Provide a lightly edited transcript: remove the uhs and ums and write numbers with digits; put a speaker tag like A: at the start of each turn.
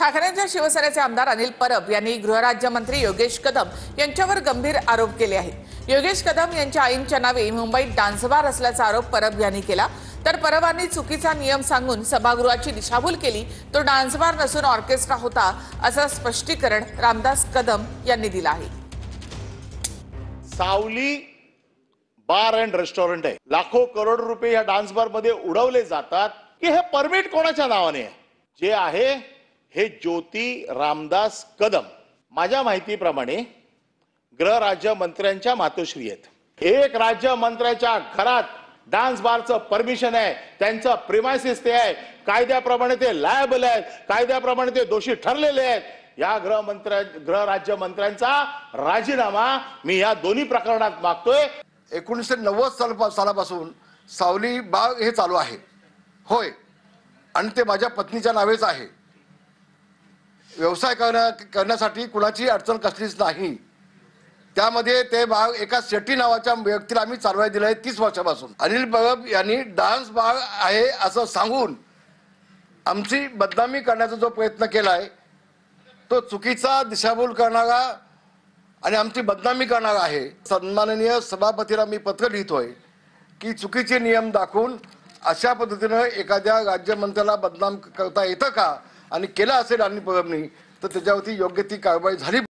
A: ठाकरेंच्या शिवसेनेचे आमदार अनिल परब यांनी गृहराज्यमंत्री योगेश कदम यांच्यावर गंभीर आरोप केले आहेत। योगेश कदम यांच्या आईंच्या नावे मुंबईत डान्स बार असल्याचा आरोप परब यांनी केला। तर परबांनी चुकीचा नियम सांगून सभागृहाची दिशाभूल केली। तो डान्स बार नसून ऑर्केस्ट्रा होता, असं स्पष्टीकरण रामदास कदम यांनी दिलं आहे।
B: सावली बार अँड रेस्टॉरंट आहे, लाखो करोड रुपये या डान्स बार मध्ये उडवले जातात की हे परमिट कोणाच्या नावाने आहे? जे आहे हे ज्योती रामदास कदम माझ्या माहितीप्रमाणे गृह राज्यमंत्र्यांच्या मातोश्री आहेत। एक राज्यमंत्र्याच्या घरात डान्स बारचं परमिशन आहे, त्यांचं प्रिमायसिस ते आहे, कायद्याप्रमाणे ते लायबल आहेत, कायद्याप्रमाणे ते दोषी ठरलेले आहेत। या गृह राज्यमंत्र्यांचा राजीनामा मी या दोन्ही प्रकरणात मागतोय।
C: 1990 सालापासून सावली बाग हे चालू आहे, होय, आणि ते माझ्या पत्नीच्या नावेच आहे। व्यवसाय करण्यासाठी कुणाची अडचण कसलीच नाही। त्यामध्ये ते बाग एका शेट्टी नावाच्या व्यक्तीला आम्ही चालवायला दिलं आहे 30 वर्षापासून। अनिल परब यांनी डान्स बाग आहे असं सांगून आमची बदनामी करण्याचा जो प्रयत्न केलाय तो चुकीचा दिशाभूल करणारा आणि आमची बदनामी करणारा आहे। सन्माननीय सभापतीला मी पत्र लिहितोय की चुकीचे नियम दाखवून अशा पद्धतीने एखाद्या राज्यमंत्र्याला बदनाम करता येतं का, आणि केलं असेल अनिल परबनी तर त्याच्यावरती योग्य ती कारवाई झाली।